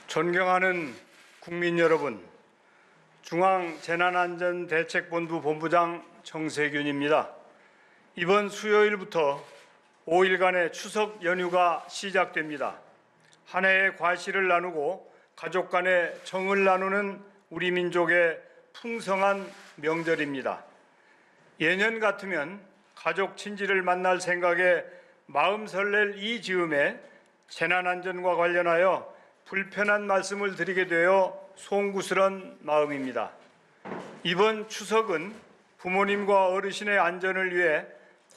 존경하는 국민 여러분, 중앙재난안전대책본부 본부장 정세균입니다. 이번 수요일부터 5일간의 추석 연휴가 시작됩니다. 한 해의 과시를 나누고 가족 간의 정을 나누는 우리 민족의 풍성한 명절입니다. 예년 같으면 가족 친지를 만날 생각에 마음 설렐 이 즈음에 재난안전과 관련하여 불편한 말씀을 드리게 되어 송구스런 마음입니다. 이번 추석은 부모님과 어르신의 안전을 위해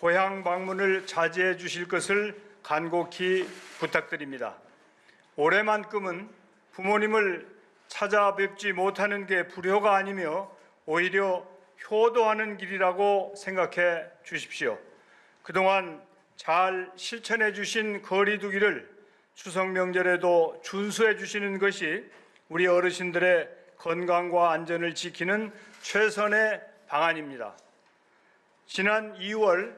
고향 방문을 자제해 주실 것을 간곡히 부탁드립니다. 올해만큼은 부모님을 찾아뵙지 못하는 게 불효가 아니며 오히려 효도하는 길이라고 생각해 주십시오. 그동안 잘 실천해 주신 거리 두기를 추석 명절에도 준수해 주시는 것이 우리 어르신들의 건강과 안전을 지키는 최선의 방안입니다. 지난 2월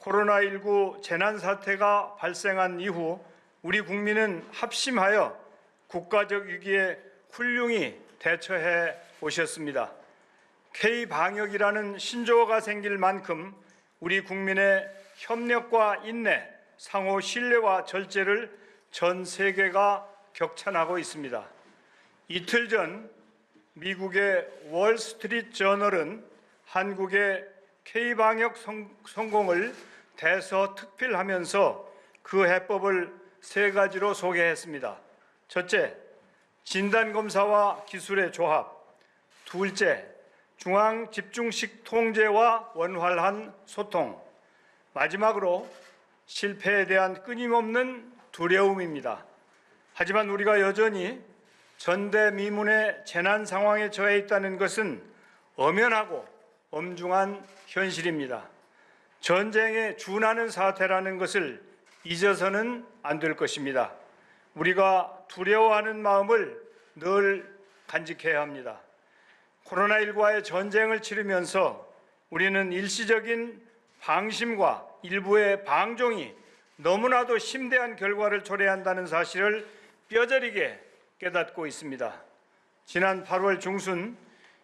코로나19 재난사태가 발생한 이후 우리 국민은 합심하여 국가적 위기에 훌륭히 대처해 오셨습니다. K방역이라는 신조어가 생길 만큼 우리 국민의 협력과 인내, 상호 신뢰와 절제를 전 세계가 격찬하고 있습니다. 이틀 전 미국의 월스트리트 저널은 한국의 K방역 성공을 대서특필하면서 그 해법을 세 가지로 소개했습니다. 첫째, 진단검사와 기술의 조합. 둘째, 중앙집중식 통제와 원활한 소통. 마지막으로 실패에 대한 끊임없는 두려움입니다. 하지만 우리가 여전히 전대미문의 재난 상황에 처해 있다는 것은 엄연하고 엄중한 현실입니다. 전쟁에 준하는 사태라는 것을 잊어서는 안 될 것입니다. 우리가 두려워하는 마음을 늘 간직해야 합니다. 코로나19와의 전쟁을 치르면서 우리는 일시적인 방심과 일부의 방종이 너무나도 심대한 결과를 초래한다는 사실을 뼈저리게 깨닫고 있습니다. 지난 8월 중순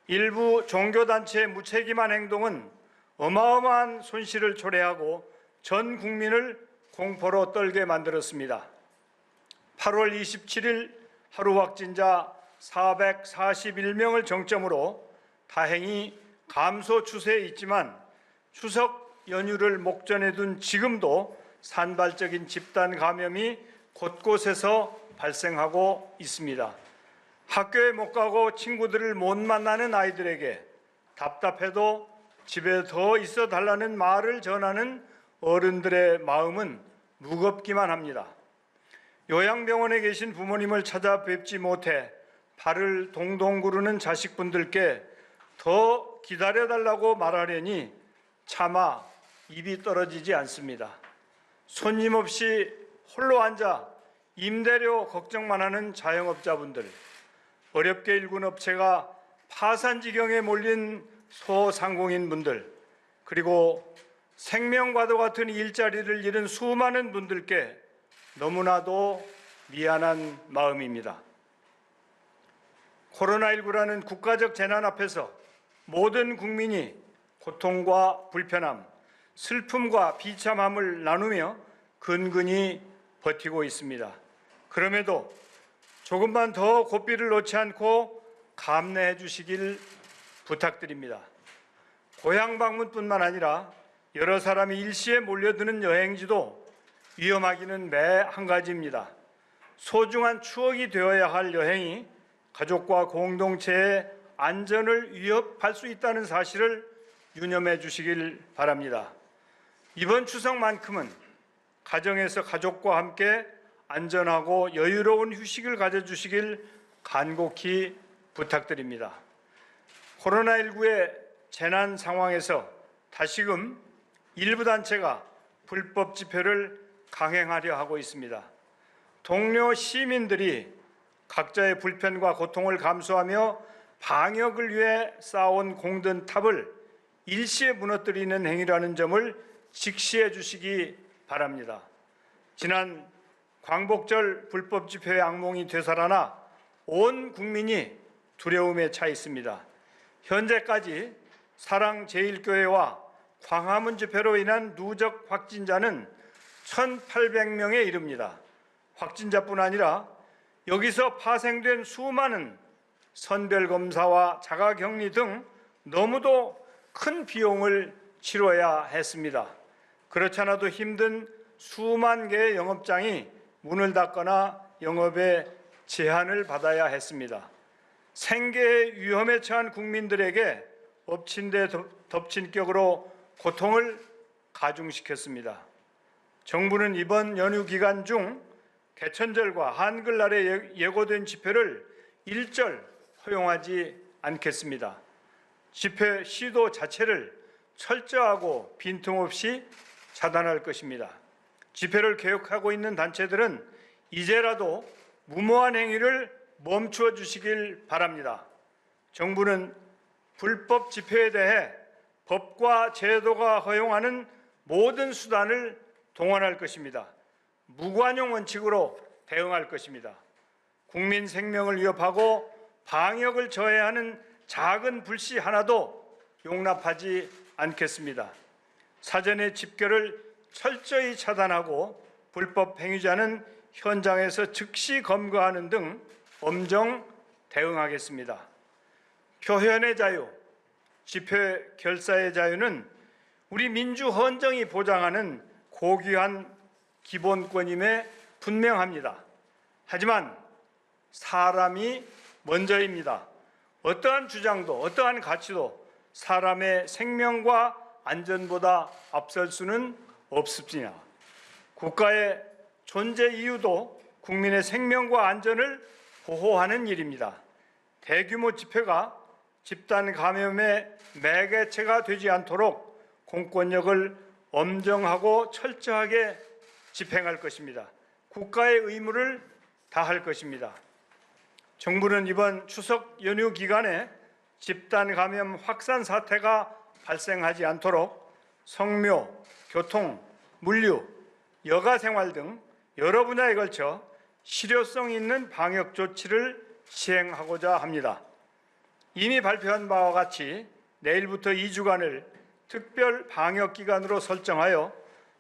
일부 종교단체의 무책임한 행동은 어마어마한 손실을 초래하고 전 국민을 공포로 떨게 만들었습니다. 8월 27일 하루 확진자 441명을 정점으로 다행히 감소 추세에 있지만 추석 연휴를 목전에 둔 지금도 산발적인 집단 감염이 곳곳에서 발생하고 있습니다. 학교에 못 가고 친구들을 못 만나는 아이들에게 답답해도 집에 더 있어 달라는 말을 전하는 어른들의 마음은 무겁기만 합니다. 요양병원에 계신 부모님을 찾아뵙지 못해 발을 동동 구르는 자식분들께 더 기다려달라고 말하려니 차마 입이 떨어지지 않습니다. 손님 없이 홀로 앉아 임대료 걱정만 하는 자영업자분들, 어렵게 일군 업체가 파산 지경에 몰린 소상공인분들, 그리고 생명과도 같은 일자리를 잃은 수많은 분들께 너무나도 미안한 마음입니다. 코로나19라는 국가적 재난 앞에서 모든 국민이 고통과 불편함, 슬픔과 비참함을 나누며 근근히 버티고 있습니다. 그럼에도 조금만 더 고삐를 놓지 않고 감내해 주시길 부탁드립니다. 고향 방문뿐만 아니라 여러 사람이 일시에 몰려드는 여행지도 위험하기는 매 한 가지입니다. 소중한 추억이 되어야 할 여행이 가족과 공동체의 안전을 위협할 수 있다는 사실을 유념해 주시길 바랍니다. 이번 추석만큼은 가정에서 가족과 함께 안전하고 여유로운 휴식을 가져주시길 간곡히 부탁드립니다. 코로나19의 재난 상황에서 다시금 일부 단체가 불법 집회를 강행하려 하고 있습니다. 동료 시민들이 각자의 불편과 고통을 감수하며 방역을 위해 쌓아온 공든탑을 일시에 무너뜨리는 행위라는 점을 직시해 주시기 바랍니다. 지난 광복절 불법 집회의 악몽이 되살아나 온 국민이 두려움에 차 있습니다. 현재까지 사랑제일교회와 광화문 집회로 인한 누적 확진자는 1,800명에 이릅니다. 확진자뿐 아니라 여기서 파생된 수많은 선별검사와 자가격리 등 너무도 큰 비용을 치러야 했습니다. 그렇지 않아도 힘든 수만 개의 영업장이 문을 닫거나 영업에 제한을 받아야 했습니다. 생계의 위험에 처한 국민들에게 엎친 데 덮친 격으로 고통을 가중시켰습니다. 정부는 이번 연휴 기간 중 개천절과 한글날에 예고된 집회를 일절 허용하지 않겠습니다. 집회 시도 자체를 철저하고 빈틈없이 차단할 것입니다. 집회를 계획하고 있는 단체들은 이제라도 무모한 행위를 멈추어 주시길 바랍니다. 정부는 불법 집회에 대해 법과 제도가 허용하는 모든 수단을 동원할 것입니다. 무관용 원칙으로 대응할 것입니다. 국민 생명을 위협하고 방역을 저해하는 작은 불씨 하나도 용납하지 않겠습니다. 사전에 집결을 철저히 차단하고 불법 행위자는 현장에서 즉시 검거하는 등 엄정 대응하겠습니다. 표현의 자유, 집회 결사의 자유는 우리 민주 헌정이 보장하는 고귀한 기본권임에 분명합니다. 하지만 사람이 먼저입니다. 어떠한 주장도 어떠한 가치도 사람의 생명과 안전보다 앞설 수는 없습니다. 국가의 존재 이유도 국민의 생명과 안전을 보호하는 일입니다. 대규모 집회가 집단 감염의 매개체가 되지 않도록 공권력을 엄정하고 철저하게 집행할 것입니다. 국가의 의무를 다할 것입니다. 정부는 이번 추석 연휴 기간에 집단 감염 확산 사태가 발생하지 않도록 성묘, 교통, 물류, 여가 생활 등 여러 분야에 걸쳐 실효성 있는 방역 조치를 시행하고자 합니다. 이미 발표한 바와 같이 내일부터 2주간을 특별 방역 기간으로 설정하여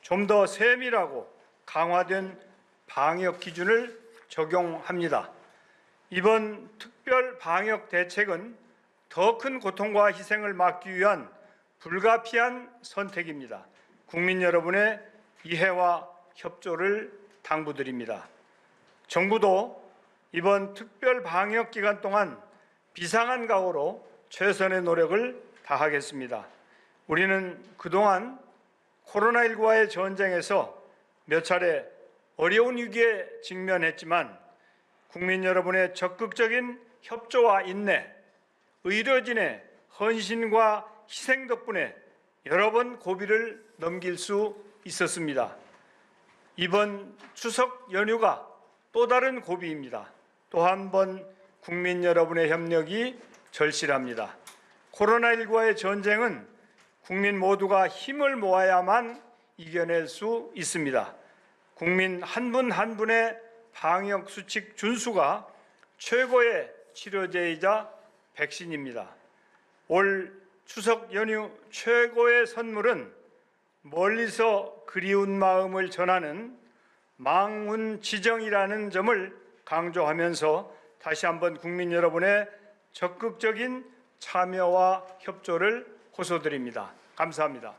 좀 더 세밀하고 강화된 방역 기준을 적용합니다. 이번 특별 방역 대책은 더 큰 고통과 희생을 막기 위한 불가피한 선택입니다. 국민 여러분의 이해와 협조를 당부드립니다. 정부도 이번 특별 방역 기간 동안 비상한 각오로 최선의 노력을 다하겠습니다. 우리는 그동안 코로나19와의 전쟁에서 몇 차례 어려운 위기에 직면했지만 국민 여러분의 적극적인 협조와 인내, 의료진의 헌신과 희생 덕분에 여러 번 고비를 넘길 수 있었습니다. 이번 추석 연휴가 또 다른 고비입니다. 또 한 번 국민 여러분의 협력이 절실합니다. 코로나19와의 전쟁은 국민 모두가 힘을 모아야만 이겨낼 수 있습니다. 국민 한 분 한 분의 방역 수칙 준수가 최고의 치료제이자 백신입니다. 올 추석 연휴 최고의 선물은 멀리서 그리운 마음을 전하는 망운지정이라는 점을 강조하면서 다시 한번 국민 여러분의 적극적인 참여와 협조를 호소드립니다. 감사합니다.